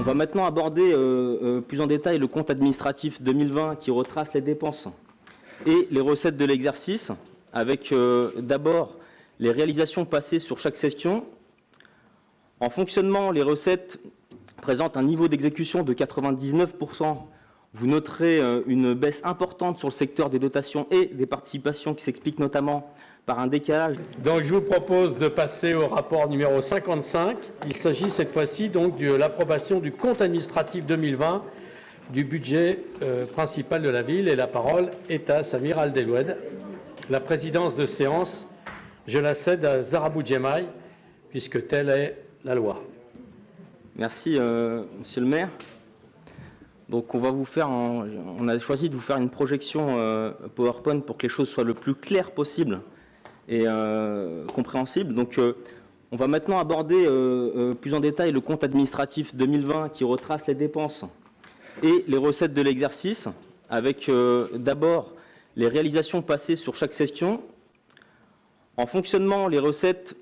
va maintenant aborder plus en détail le compte administratif 2020 qui retrace les dépenses et les recettes de l'exercice, avec d'abord les réalisations passées sur chaque session. En fonctionnement, les recettes présentent un niveau d'exécution de 99%. Vous noterez une baisse importante sur le secteur des dotations et des participations qui s'explique notamment par un décalage. Donc je vous propose de passer au rapport numéro 55. Il s'agit cette fois-ci donc de l'approbation du compte administratif 2020 du budget principal de la ville. Et la parole est à Samir Al-Deloued. La présidence de séance, je la cède à Zarabou Djemaï, puisque telle est la loi. Merci, monsieur le maire. Donc on a choisi de vous faire une projection PowerPoint pour que les choses soient le plus claires possible et compréhensibles. Donc on va maintenant aborder plus en détail le compte administratif 2020 qui retrace les dépenses et les recettes de l'exercice, avec d'abord les réalisations passées sur chaque session. En fonctionnement, les recettes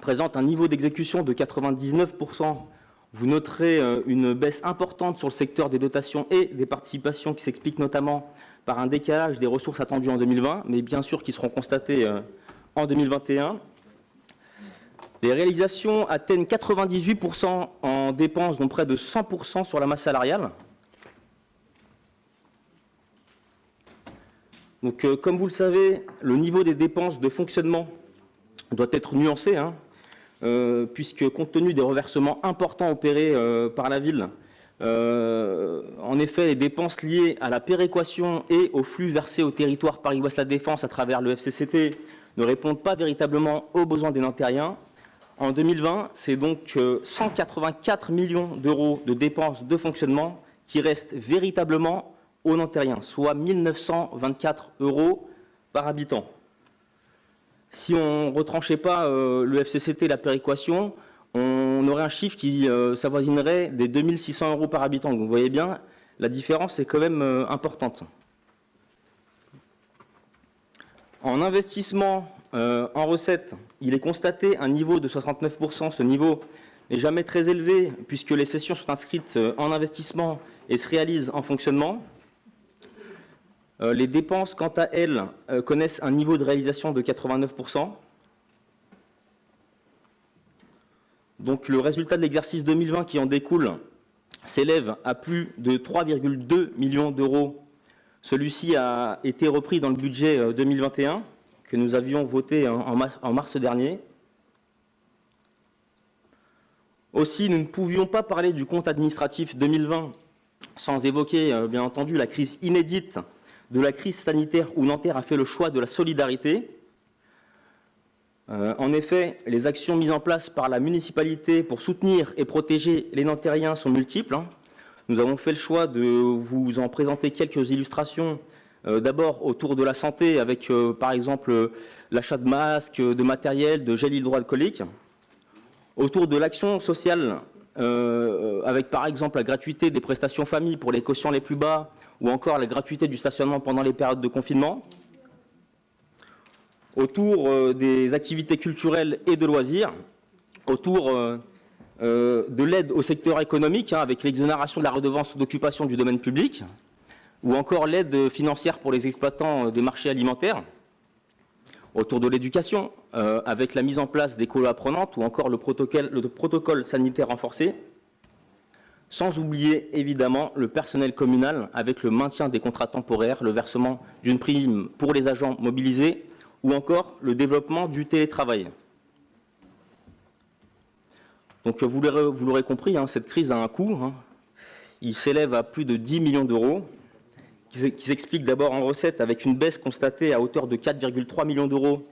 présentent un niveau d'exécution de 99%. Vous noterez une baisse importante sur le secteur des dotations et des participations qui s'explique notamment par un décalage des ressources attendues en 2020, mais bien sûr qui seront constatées en 2021. Les réalisations atteignent 98% en dépenses, dont près de 100% sur la masse salariale. Donc, comme vous le savez, le niveau des dépenses de fonctionnement doit être nuancé, puisque compte tenu des reversements importants opérés par la ville, en effet, les dépenses liées à la péréquation et aux flux versés au territoire Paris-Ouest La Défense à travers le FCCT ne répondent pas véritablement aux besoins des Nantériens. En 2020, c'est donc 184 millions d'euros de dépenses de fonctionnement qui restent véritablement aux Nantériens, soit 1 924 € par habitant. Si on ne retranchait pas le FCCT et la péréquation, on aurait un chiffre qui s'avoisinerait des 2 600 € par habitant. Donc vous voyez bien, la différence est quand même importante. En investissement, en recettes, il est constaté un niveau de 69%. Ce niveau n'est jamais très élevé puisque les cessions sont inscrites en investissement et se réalisent en fonctionnement. Les dépenses, quant à elles, connaissent un niveau de réalisation de 89%. Donc le résultat de l'exercice 2020 qui en découle s'élève à plus de 3,2 millions d'euros. Celui-ci a été repris dans le budget 2021 que nous avions voté en mars dernier. Aussi, nous ne pouvions pas parler du compte administratif 2020 sans évoquer, bien entendu, la crise inédite de la crise sanitaire où Nanterre a fait le choix de la solidarité. En effet, les actions mises en place par la municipalité pour soutenir et protéger les Nantériens sont multiples. Nous avons fait le choix de vous en présenter quelques illustrations. D'abord autour de la santé avec, par exemple, l'achat de masques, de matériel, de gel hydroalcoolique. Autour de l'action sociale avec, par exemple, la gratuité des prestations famille pour les quotients les plus bas, ou encore la gratuité du stationnement pendant les périodes de confinement, autour des activités culturelles et de loisirs, autour de l'aide au secteur économique, avec l'exonération de la redevance d'occupation du domaine public, ou encore l'aide financière pour les exploitants des marchés alimentaires, autour de l'éducation, avec la mise en place d'écoles apprenantes, ou encore le protocole sanitaire renforcé, sans oublier évidemment le personnel communal avec le maintien des contrats temporaires, le versement d'une prime pour les agents mobilisés ou encore le développement du télétravail. Donc vous l'aurez compris, cette crise a un coût. Il s'élève à plus de 10 millions d'euros, qui s'explique d'abord en recettes avec une baisse constatée à hauteur de 4,3 millions d'euros,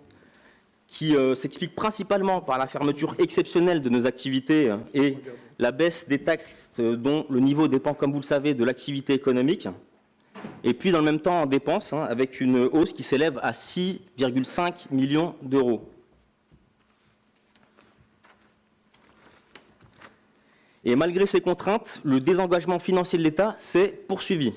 qui s'explique principalement par la fermeture exceptionnelle de nos activités et la baisse des taxes dont le niveau dépend, comme vous le savez, de l'activité économique. Et puis, dans le même temps, en dépenses, avec une hausse qui s'élève à 6,5 millions d'euros. Et malgré ces contraintes, le désengagement financier de l'État s'est poursuivi,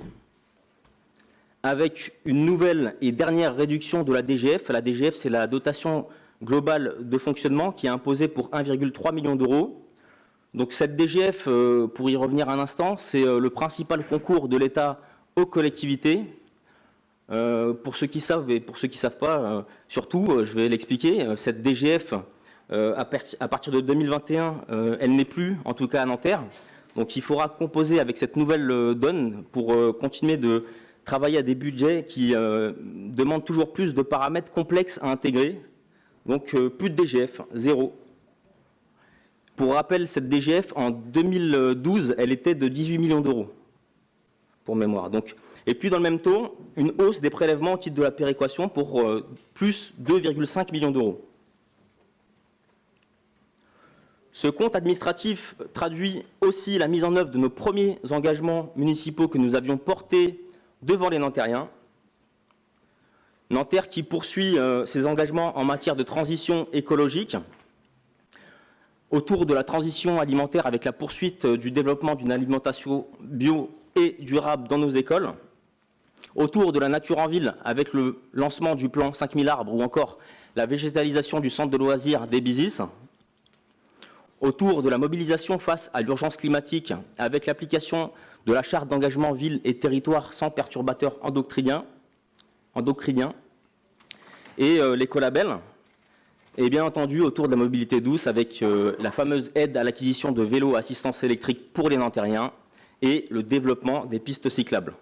avec une nouvelle et dernière réduction de la DGF. La DGF, c'est la dotation globale de fonctionnement qui est imposée pour 1,3 million d'euros. Donc cette DGF, pour y revenir un instant, c'est le principal concours de l'État aux collectivités. Pour ceux qui savent et pour ceux qui ne savent pas, surtout, je vais l'expliquer, cette DGF, à partir de 2021, elle n'est plus, en tout cas à Nanterre. Donc il faudra composer avec cette nouvelle donne pour continuer de travailler à des budgets qui demandent toujours plus de paramètres complexes à intégrer. Donc plus de DGF, zéro. Pour rappel, cette DGF, en 2012, elle était de 18 millions d'euros, pour mémoire. Donc, et puis dans le même temps, une hausse des prélèvements au titre de la péréquation pour plus 2,5 millions d'euros. Ce compte administratif traduit aussi la mise en œuvre de nos premiers engagements municipaux que nous avions portés devant les Nantériens. Nanterre qui poursuit ses engagements en matière de transition écologique, autour de la transition alimentaire avec la poursuite du développement d'une alimentation bio et durable dans nos écoles, autour de la nature en ville avec le lancement du plan 5000 arbres ou encore la végétalisation du centre de loisirs des Bizis, autour de la mobilisation face à l'urgence climatique avec l'application de la charte d'engagement ville et territoire sans perturbateurs endocriniens et l'écolabel. Et bien entendu, autour de la mobilité douce, avec la fameuse aide à l'acquisition de vélos à assistance électrique pour les Nantériens et le développement des pistes cyclables.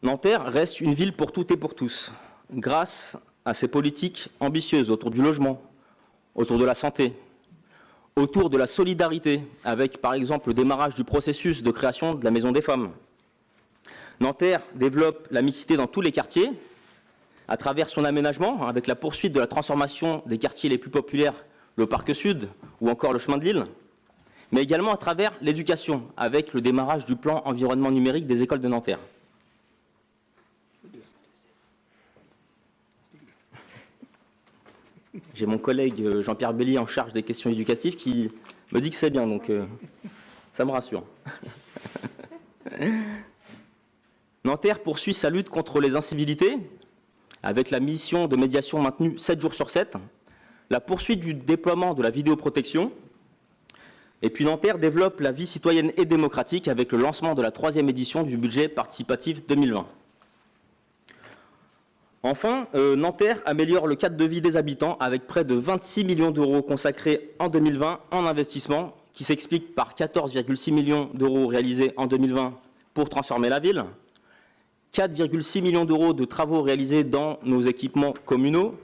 Nanterre reste une ville pour toutes et pour tous, grâce à ses politiques ambitieuses autour du logement, autour de la santé, autour de la solidarité, avec par exemple le démarrage du processus de création de la Maison des Femmes. Nanterre développe la mixité dans tous les quartiers, à travers son aménagement, avec la poursuite de la transformation des quartiers les plus populaires, le Parc Sud ou encore le Chemin de Lille, mais également à travers l'éducation, avec le démarrage du plan environnement numérique des écoles de Nanterre. J'ai mon collègue Jean-Pierre Bellier en charge des questions éducatives qui me dit que c'est bien, donc ça me rassure. Nanterre poursuit sa lutte contre les incivilités, avec la mission de médiation maintenue 7 jours sur 7, la poursuite du déploiement de la vidéoprotection, et puis Nanterre développe la vie citoyenne et démocratique avec le lancement de la 3e édition du budget participatif 2020. Enfin, Nanterre améliore le cadre de vie des habitants avec près de 26 millions d'euros consacrés en 2020 en investissement, qui s'explique par 14,6 millions d'euros réalisés en 2020 pour transformer la ville, 4,6 millions d'euros de travaux réalisés dans nos équipements communaux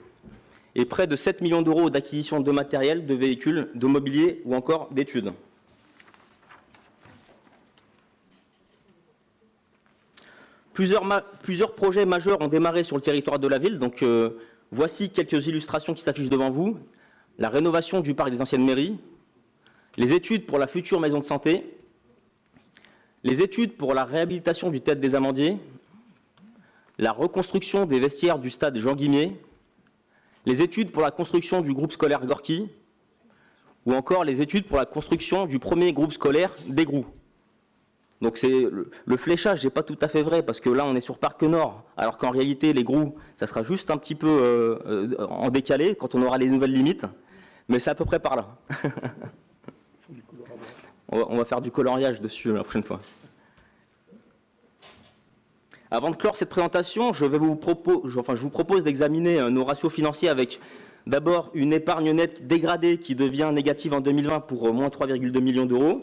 et près de 7 millions d'euros d'acquisition de matériel, de véhicules, de mobilier ou encore d'études. Plusieurs projets majeurs ont démarré sur le territoire de la ville. Donc, voici quelques illustrations qui s'affichent devant vous. La rénovation du parc des anciennes mairies, les études pour la future maison de santé, les études pour la réhabilitation du théâtre des Amandiers, la reconstruction des vestiaires du stade Jean Guimier, les études pour la construction du groupe scolaire Gorky, ou encore les études pour la construction du premier groupe scolaire d'Aigroux. Donc le fléchage n'est pas tout à fait vrai, parce que là on est sur Parc Nord, alors qu'en réalité les Groux, ça sera juste un petit peu en décalé quand on aura les nouvelles limites, mais c'est à peu près par là. On va faire du coloriage dessus la prochaine fois. Avant de clore cette présentation, je vous propose d'examiner nos ratios financiers avec d'abord une épargne nette dégradée qui devient négative en 2020 pour moins 3,2 millions d'euros.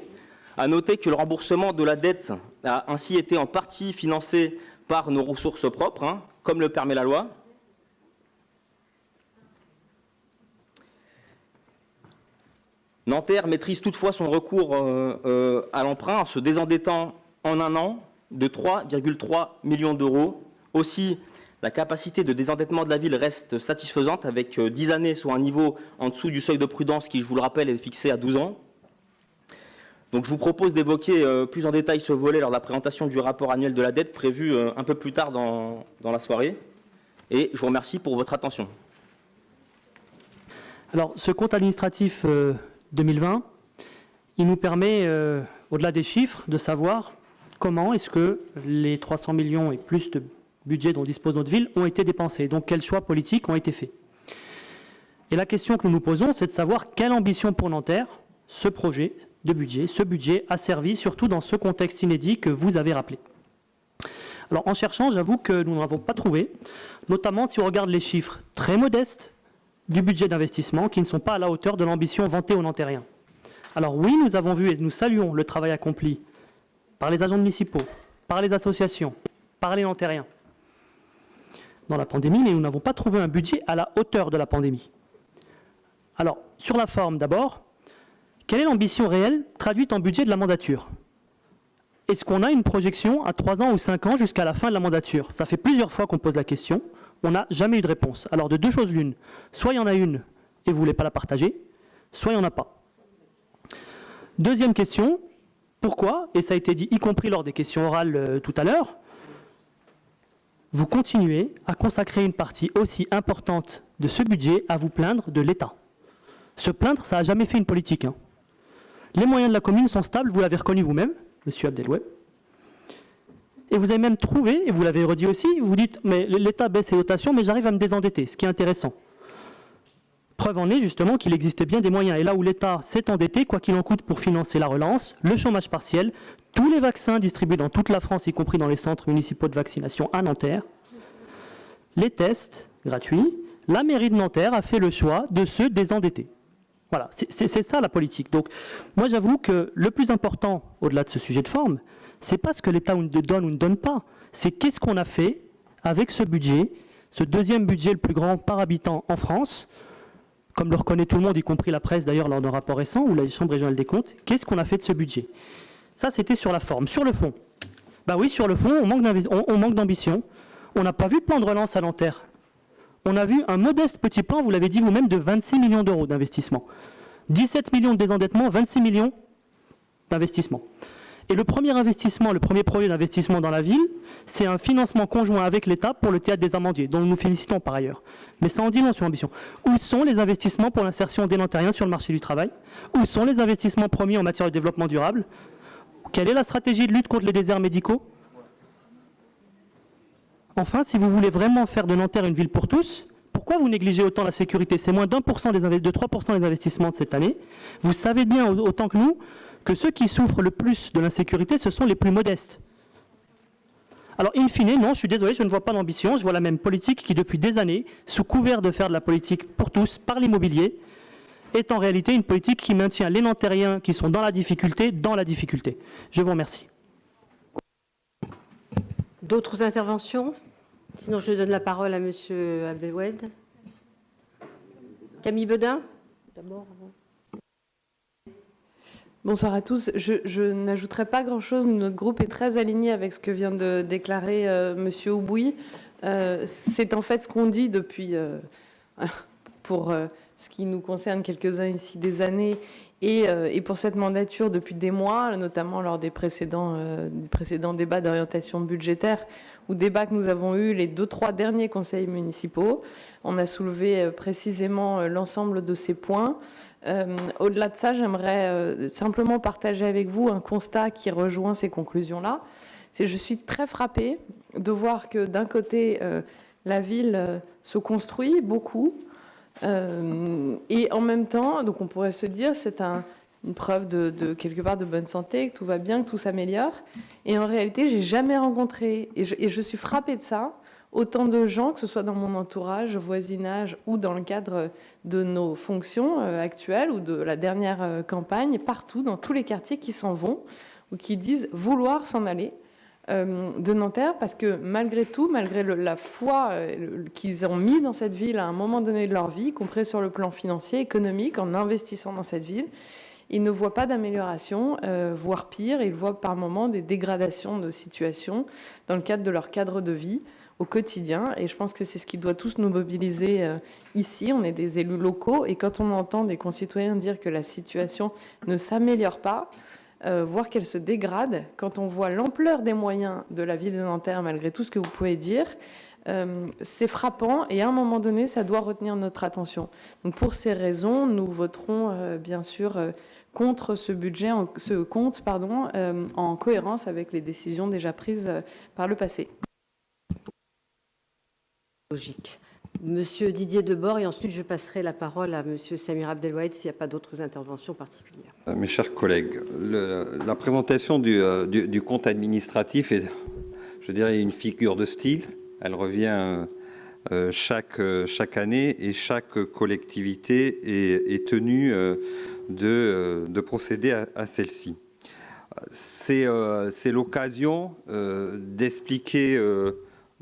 À noter que le remboursement de la dette a ainsi été en partie financé par nos ressources propres, comme le permet la loi. Nanterre maîtrise toutefois son recours à l'emprunt en se désendettant en un an de 3,3 millions d'euros. Aussi, la capacité de désendettement de la ville reste satisfaisante avec 10 années sur un niveau en dessous du seuil de prudence qui, je vous le rappelle, est fixé à 12 ans. Donc je vous propose d'évoquer plus en détail ce volet lors de la présentation du rapport annuel de la dette prévu un peu plus tard dans la soirée. Et je vous remercie pour votre attention. Alors ce compte administratif 2020, il nous permet, au-delà des chiffres, de savoir comment est-ce que les 300 millions et plus de budget dont dispose notre ville ont été dépensés. Donc quels choix politiques ont été faits. Et la question que nous nous posons, c'est de savoir quelle ambition pour Nanterre ce projet de budget, ce budget a servi, surtout dans ce contexte inédit que vous avez rappelé. Alors en cherchant, j'avoue que nous n'avons pas trouvé, notamment si on regarde les chiffres très modestes du budget d'investissement qui ne sont pas à la hauteur de l'ambition vantée aux Nantériens. Alors oui, nous avons vu et nous saluons le travail accompli par les agents municipaux, par les associations, par les Nantériens dans la pandémie, mais nous n'avons pas trouvé un budget à la hauteur de la pandémie. Alors, sur la forme d'abord, quelle est l'ambition réelle traduite en budget de la mandature? Est-ce qu'on a une projection à 3 ans ou 5 ans jusqu'à la fin de la mandature? Ça fait plusieurs fois qu'on pose la question, on n'a jamais eu de réponse. Alors de deux choses l'une, soit il y en a une et vous ne voulez pas la partager, soit il n'y en a pas. Deuxième question, pourquoi, et ça a été dit y compris lors des questions orales tout à l'heure, vous continuez à consacrer une partie aussi importante de ce budget à vous plaindre de l'État? Se plaindre, ça n'a jamais fait une politique. Hein. Les moyens de la commune sont stables, vous l'avez reconnu vous-même, monsieur Abdeloueb. Et vous avez même trouvé, et vous l'avez redit aussi, vous dites, mais l'État baisse ses dotations, mais j'arrive à me désendetter, ce qui est intéressant. Preuve en est justement qu'il existait bien des moyens. Et là où l'État s'est endetté, quoi qu'il en coûte pour financer la relance, le chômage partiel, tous les vaccins distribués dans toute la France, y compris dans les centres municipaux de vaccination à Nanterre, les tests gratuits, la mairie de Nanterre a fait le choix de se désendetter. Voilà, c'est ça la politique. Donc moi j'avoue que le plus important, au-delà de ce sujet de forme, c'est pas ce que l'État donne ou ne donne pas, c'est qu'est-ce qu'on a fait avec ce budget, ce deuxième budget le plus grand par habitant en France, comme le reconnaît tout le monde, y compris la presse d'ailleurs lors d'un rapport récent, ou la Chambre régionale des comptes, qu'est-ce qu'on a fait de ce budget? Ça c'était sur la forme. Sur le fond, bah oui, sur le fond, on manque d'ambition. On n'a pas vu de plan de relance à Nanterre. On a vu un modeste petit plan, vous l'avez dit vous-même, de 26 millions d'euros d'investissement. 17 millions de désendettement, 26 millions d'investissement. Et le premier investissement, le premier projet d'investissement dans la ville, c'est un financement conjoint avec l'État pour le théâtre des Amandiers, dont nous nous félicitons par ailleurs. Mais ça en dit long sur l'ambition. Où sont les investissements pour l'insertion des Nantériens sur le marché du travail? Où sont les investissements promis en matière de développement durable? Quelle est la stratégie de lutte contre les déserts médicaux? Enfin, si vous voulez vraiment faire de Nanterre une ville pour tous, pourquoi vous négligez autant la sécurité? C'est moins de 3% des investissements de cette année. Vous savez bien, autant que nous, que ceux qui souffrent le plus de l'insécurité, ce sont les plus modestes. Alors, in fine, non, je suis désolé, je ne vois pas d'ambition. Je vois la même politique qui, depuis des années, sous couvert de faire de la politique pour tous, par l'immobilier, est en réalité une politique qui maintient les Nantériens qui sont dans la difficulté. Je vous remercie. D'autres interventions? Sinon, je donne la parole à monsieur Abdeloueb. Camille Bedin, d'abord. Bonsoir à tous. Je n'ajouterai pas grand-chose. Notre groupe est très aligné avec ce que vient de déclarer monsieur Houboui. C'est en fait ce qu'on dit depuis, pour ce qui nous concerne quelques-uns ici, des années, et pour cette mandature depuis des mois, notamment lors des précédents débats d'orientation budgétaire, ou débats que nous avons eus les 2-3 derniers conseils municipaux. On a soulevé précisément l'ensemble de ces points. Au-delà de ça, j'aimerais simplement partager avec vous un constat qui rejoint ces conclusions-là. Je suis très frappée de voir que d'un côté, la ville se construit beaucoup, et en même temps, donc on pourrait se dire c'est une preuve de quelque part de bonne santé, que tout va bien, que tout s'améliore. Et en réalité, j'ai jamais rencontré, et je suis frappée de ça, autant de gens, que ce soit dans mon entourage, voisinage ou dans le cadre de nos fonctions actuelles ou de la dernière campagne, partout, dans tous les quartiers qui s'en vont ou qui disent vouloir s'en aller de Nanterre, parce que malgré tout, malgré la foi qu'ils ont mis dans cette ville à un moment donné de leur vie, y compris sur le plan financier, économique, en investissant dans cette ville, ils ne voient pas d'amélioration, voire pire, ils voient par moments des dégradations de situation dans le cadre de leur cadre de vie au quotidien. Et je pense que c'est ce qui doit tous nous mobiliser ici. On est des élus locaux, et quand on entend des concitoyens dire que la situation ne s'améliore pas, voire qu'elle se dégrade, quand on voit l'ampleur des moyens de la ville de Nanterre, malgré tout ce que vous pouvez dire, c'est frappant, et à un moment donné, ça doit retenir notre attention. Donc pour ces raisons, nous voterons bien sûr contre ce budget, ce compte, en cohérence avec les décisions déjà prises par le passé. Logique. Monsieur Didier Debord, et ensuite je passerai la parole à Monsieur Samir Abdelwahid s'il n'y a pas d'autres interventions particulières. Mes chers collègues, la présentation du compte administratif est, je dirais, une figure de style. Elle revient chaque année et chaque collectivité est tenue de procéder à celle-ci. C'est l'occasion d'expliquer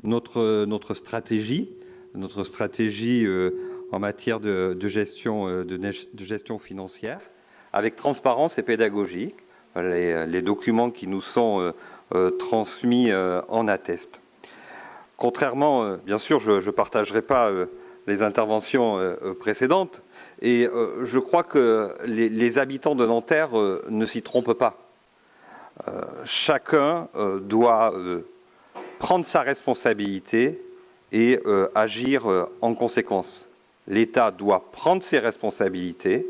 notre stratégie en matière de gestion financière, avec transparence et pédagogie. Les documents qui nous sont transmis en attestent. Contrairement, bien sûr, je ne partagerai pas les interventions précédentes, et je crois que les habitants de Nanterre ne s'y trompent pas. Chacun doit prendre sa responsabilité et agir en conséquence. L'État doit prendre ses responsabilités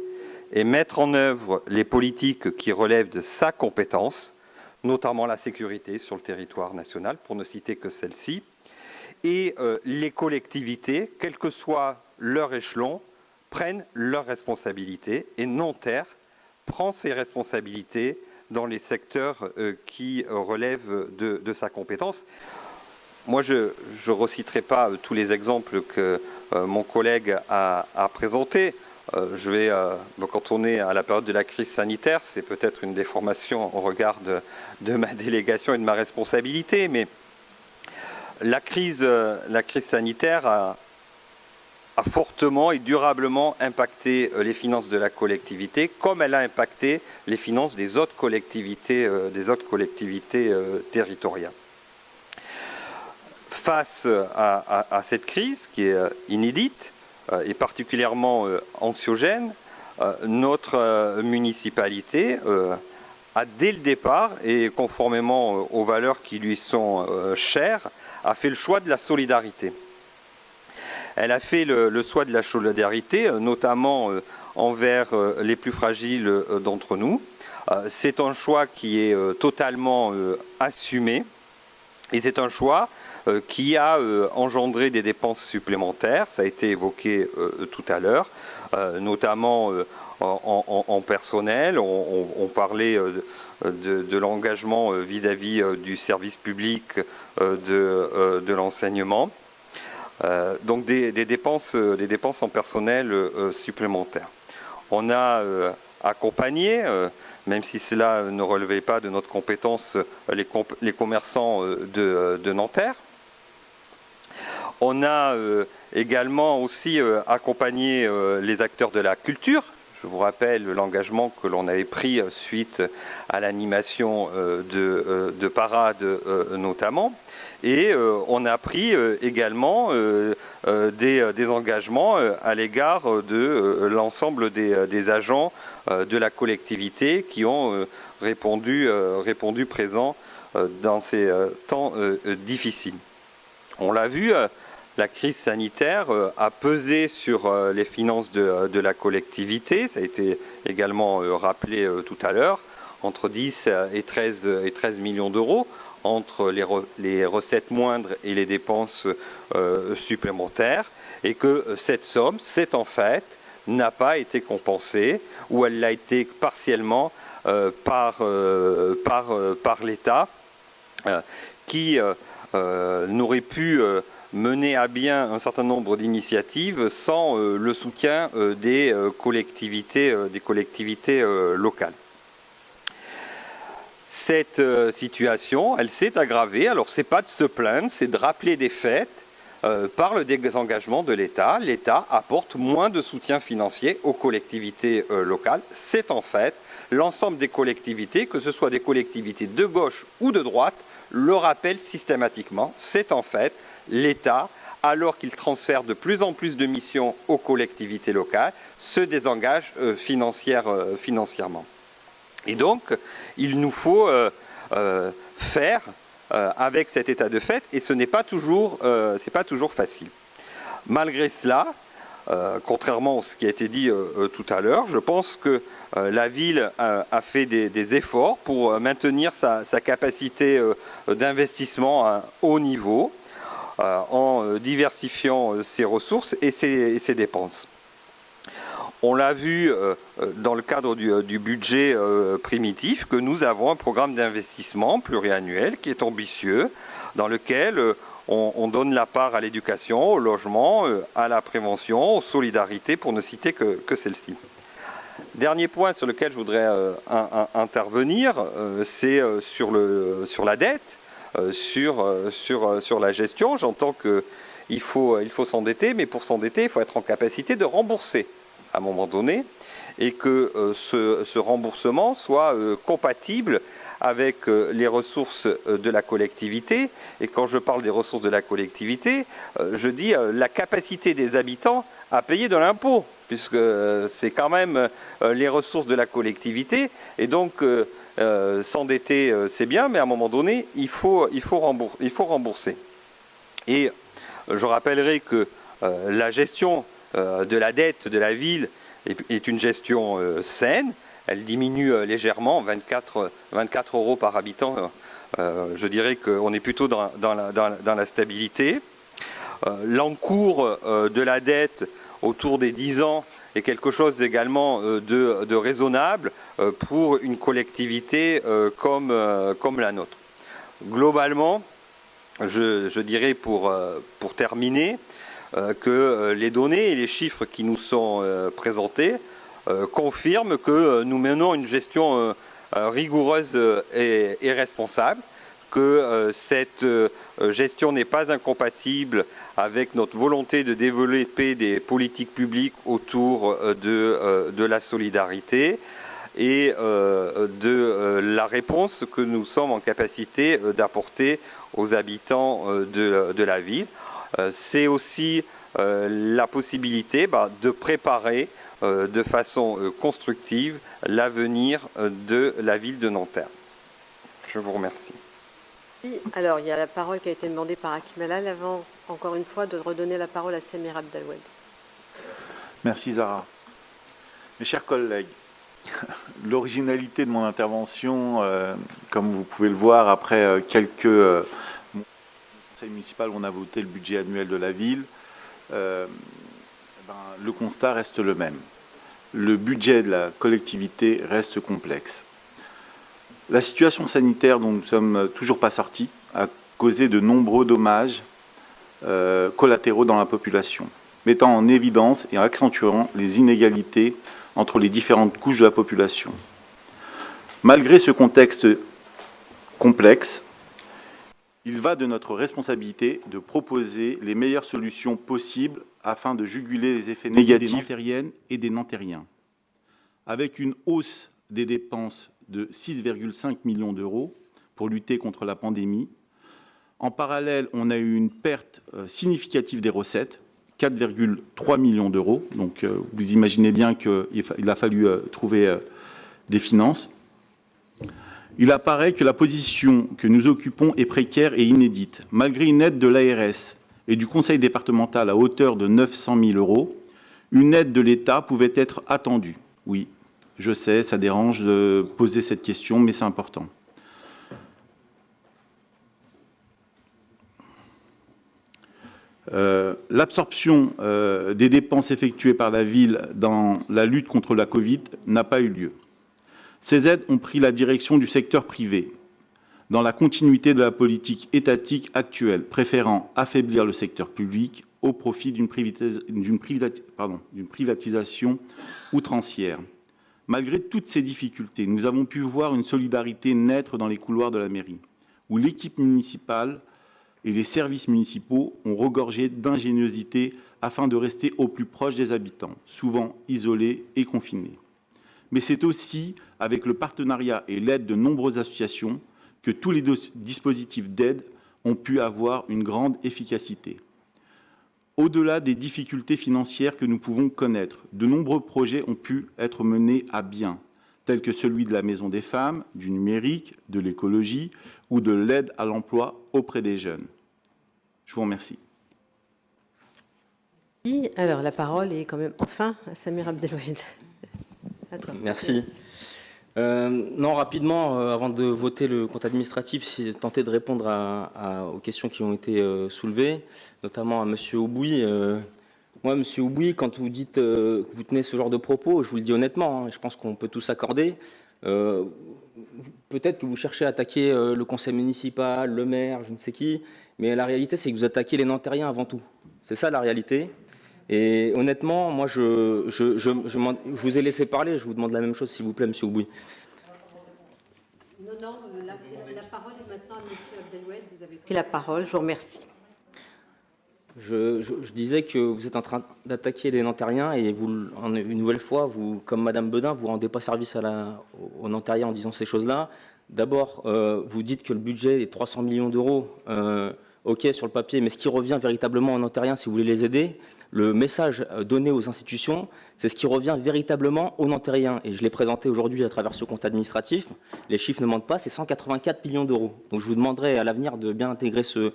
et mettre en œuvre les politiques qui relèvent de sa compétence, notamment la sécurité sur le territoire national, pour ne citer que celle-ci. Et les collectivités, quel que soit leur échelon, prennent leurs responsabilités. Et Nanterre prend ses responsabilités dans les secteurs qui relèvent de sa compétence. Moi, je ne reciterai pas tous les exemples que mon collègue a présentés. Quand on est à la période de la crise sanitaire, c'est peut-être une déformation au regard de ma délégation et de ma responsabilité, mais la crise sanitaire a fortement et durablement impacté les finances de la collectivité, comme elle a impacté les finances des autres collectivités territoriales. Face à cette crise qui est inédite et particulièrement anxiogène, notre municipalité a dès le départ, et conformément aux valeurs qui lui sont chères, a fait le choix de la solidarité. Elle a fait le choix de la solidarité, notamment envers les plus fragiles d'entre nous. C'est un choix qui est totalement assumé, et c'est un choix qui a engendré des dépenses supplémentaires, ça a été évoqué tout à l'heure, notamment en personnel. On parlait de l'engagement vis-à-vis du service public de l'enseignement. Donc des dépenses en personnel supplémentaires. On a accompagné, même si cela ne relevait pas de notre compétence, les commerçants de Nanterre. On a également aussi accompagné les acteurs de la culture. Je vous rappelle l'engagement que l'on avait pris suite à l'animation de parades notamment. Et on a pris également des engagements à l'égard de l'ensemble des agents de la collectivité qui ont répondu présent dans ces temps difficiles. On l'a vu, la crise sanitaire a pesé sur les finances de la collectivité. Ça a été également rappelé tout à l'heure, entre 10 et 13 millions d'euros, entre les recettes moindres et les dépenses supplémentaires, et que cette somme, en fait, n'a pas été compensée, ou elle l'a été partiellement par l'État, qui n'aurait pu mener à bien un certain nombre d'initiatives sans le soutien des collectivités locales. Cette situation, elle s'est aggravée. Alors, ce n'est pas de se plaindre, c'est de rappeler des faits. Par le désengagement de l'État, l'État apporte moins de soutien financier aux collectivités locales. C'est en fait l'ensemble des collectivités, que ce soit des collectivités de gauche ou de droite, le rappelle systématiquement. C'est en fait l'État, alors qu'il transfère de plus en plus de missions aux collectivités locales, se désengage financièrement. Et donc, il nous faut faire avec cet état de fait, et ce n'est pas toujours facile. Malgré cela, contrairement à ce qui a été dit tout à l'heure, je pense que la ville a fait des efforts pour maintenir sa capacité d'investissement à un haut niveau. en diversifiant ses ressources et ses dépenses. On l'a vu dans le cadre du budget primitif que nous avons un programme d'investissement pluriannuel qui est ambitieux, dans lequel on donne la part à l'éducation, au logement, à la prévention, aux solidarités, pour ne citer que celle-ci. Dernier point sur lequel je voudrais intervenir, c'est sur la dette, sur la gestion. J'entends qu'il faut s'endetter, mais pour s'endetter, il faut être en capacité de rembourser à un moment donné, et que ce remboursement soit compatible avec les ressources de la collectivité. Et quand je parle des ressources de la collectivité, je dis la capacité des habitants à payer de l'impôt, puisque c'est quand même les ressources de la collectivité. Et donc, s'endetter, c'est bien, mais à un moment donné, il faut rembourser. Et je rappellerai que la gestion de la dette de la ville est une gestion saine. Elle diminue légèrement, 24 € par habitant. Je dirais qu'on est plutôt dans la stabilité. L'encours de la dette autour des 10 ans est quelque chose également de raisonnable pour une collectivité comme la nôtre. Globalement, je dirais pour terminer, que les données et les chiffres qui nous sont présentés confirment que nous menons une gestion rigoureuse et responsable, que cette gestion n'est pas incompatible avec notre volonté de développer des politiques publiques autour de la solidarité et de la réponse que nous sommes en capacité d'apporter aux habitants de la ville. C'est aussi la possibilité de préparer de façon constructive l'avenir de la ville de Nanterre. Je vous remercie. Alors, il y a la parole qui a été demandée par Hakim Halal avant, encore une fois, de redonner la parole à Samir Abdelwahid. Merci Zara. Mes chers collègues, l'originalité de mon intervention, comme vous pouvez le voir, après quelques conseils municipal où on a voté le budget annuel de la ville, le constat reste le même. Le budget de la collectivité reste complexe. La situation sanitaire dont nous ne sommes toujours pas sortis a causé de nombreux dommages collatéraux dans la population, mettant en évidence et accentuant les inégalités entre les différentes couches de la population. Malgré ce contexte complexe, il va de notre responsabilité de proposer les meilleures solutions possibles afin de juguler les effets négatifs des Nantériennes et des Nantériens. Avec une hausse des dépenses de 6,5 millions d'euros pour lutter contre la pandémie. En parallèle, on a eu une perte significative des recettes, 4,3 millions d'euros. Donc, vous imaginez bien qu'il a fallu trouver des finances. Il apparaît que la position que nous occupons est précaire et inédite. Malgré une aide de l'ARS et du Conseil départemental à hauteur de 900 000 euros, une aide de l'État pouvait être attendue. Oui, je sais, ça dérange de poser cette question, mais c'est important. L'absorption des dépenses effectuées par la ville dans la lutte contre la Covid n'a pas eu lieu. Ces aides ont pris la direction du secteur privé, dans la continuité de la politique étatique actuelle, préférant affaiblir le secteur public au profit d'une privatisation outrancière. Malgré toutes ces difficultés, nous avons pu voir une solidarité naître dans les couloirs de la mairie, où l'équipe municipale et les services municipaux ont regorgé d'ingéniosité afin de rester au plus proche des habitants, souvent isolés et confinés. Mais c'est aussi avec le partenariat et l'aide de nombreuses associations que tous les dispositifs d'aide ont pu avoir une grande efficacité. Au-delà des difficultés financières que nous pouvons connaître, de nombreux projets ont pu être menés à bien, tels que celui de la Maison des femmes, du numérique, de l'écologie ou de l'aide à l'emploi auprès des jeunes. Je vous remercie. Alors, la parole est quand même enfin à Samir Abdelwahid. Merci. Non, rapidement, avant de voter le compte administratif, c'est tenter de répondre aux questions qui ont été soulevées, notamment à M. Aubouy. Moi, M. Aubouy, quand vous dites que vous tenez ce genre de propos, je vous le dis honnêtement, je pense qu'on peut tous s'accorder. Peut-être que vous cherchez à attaquer le conseil municipal, le maire, je ne sais qui, mais la réalité, c'est que vous attaquez les Nantériens avant tout. C'est ça la réalité. Et honnêtement, moi, je vous ai laissé parler, je vous demande la même chose, s'il vous plaît, M. Aubouy. Non, la parole est maintenant à M. Abdeloued. Vous avez pris la parole, je vous remercie. Je disais que vous êtes en train d'attaquer les Nantériens et vous, une nouvelle fois, vous, comme Madame Bedin, vous ne rendez pas service aux Nantériens en disant ces choses-là. D'abord, vous dites que le budget est 300 millions d'euros, ok, sur le papier, mais ce qui revient véritablement aux Nantériens, si vous voulez les aider, le message donné aux institutions, c'est ce qui revient véritablement aux Nantériens. Et je l'ai présenté aujourd'hui à travers ce compte administratif. Les chiffres ne mentent pas, c'est 184 millions d'euros. Donc je vous demanderai à l'avenir de bien intégrer ce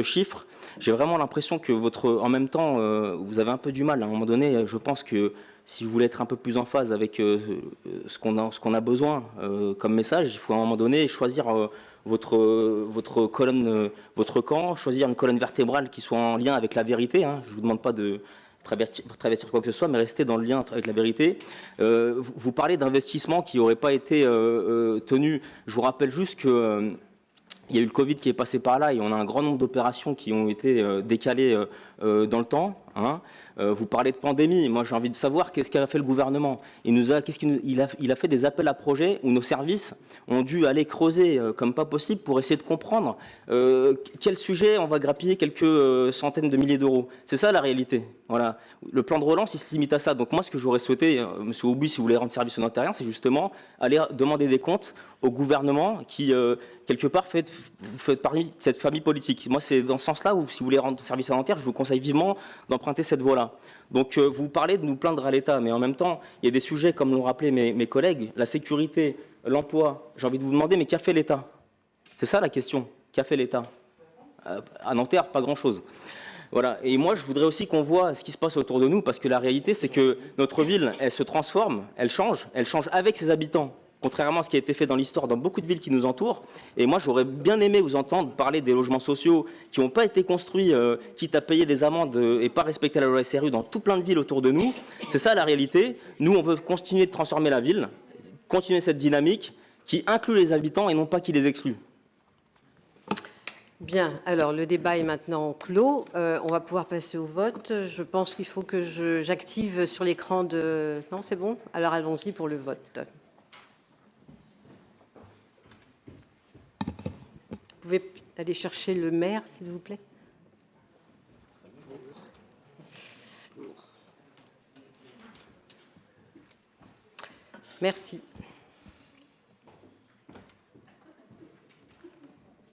chiffre. J'ai vraiment l'impression que en même temps, vous avez un peu du mal. À un moment donné, je pense que si vous voulez être un peu plus en phase avec ce qu'on a besoin comme message, il faut à un moment donné choisir votre colonne, votre camp, choisir une colonne vertébrale qui soit en lien avec la vérité. Je ne vous demande pas de travestir quoi que ce soit, mais rester dans le lien avec la vérité. Vous parlez d'investissements qui n'auraient pas été tenus. Je vous rappelle juste que il y a eu le Covid qui est passé par là et on a un grand nombre d'opérations qui ont été décalées dans le temps. Vous parlez de pandémie. Moi, j'ai envie de savoir qu'est-ce qu'a fait le gouvernement. Il a fait des appels à projets où nos services ont dû aller creuser comme pas possible pour essayer de comprendre quel sujet on va grappiller quelques centaines de milliers d'euros. C'est ça la réalité. Voilà. Le plan de relance, il se limite à ça. Donc moi, ce que j'aurais souhaité, M. Aubouy, si vous voulez rendre service aux Nantériens, c'est justement aller demander des comptes au gouvernement qui, quelque part, vous faites partie de cette famille politique. Moi, c'est dans ce sens-là où, si vous voulez rendre service à Nanterre, je vous conseille vivement d'emprunter cette voie-là. Donc, vous parlez de nous plaindre à l'État, mais en même temps, il y a des sujets, comme l'ont rappelé mes collègues, la sécurité, l'emploi. J'ai envie de vous demander, mais qu'a fait l'État? C'est ça la question. Qu'a fait l'État? À Nanterre, pas grand-chose. Voilà. Et moi, je voudrais aussi qu'on voit ce qui se passe autour de nous, parce que la réalité, c'est que notre ville, elle se transforme, elle change avec ses habitants, contrairement à ce qui a été fait dans l'histoire dans beaucoup de villes qui nous entourent. Et moi, j'aurais bien aimé vous entendre parler des logements sociaux qui n'ont pas été construits, quitte à payer des amendes et pas respecter la loi SRU dans tout plein de villes autour de nous. C'est ça la réalité. Nous, on veut continuer de transformer la ville, continuer cette dynamique qui inclut les habitants et non pas qui les exclut. Bien, alors le débat est maintenant clos. On va pouvoir passer au vote. Je pense qu'il faut que j'active sur l'écran de... Non, c'est bon? Alors allons-y pour le vote. Vous pouvez aller chercher le maire, s'il vous plaît. Merci.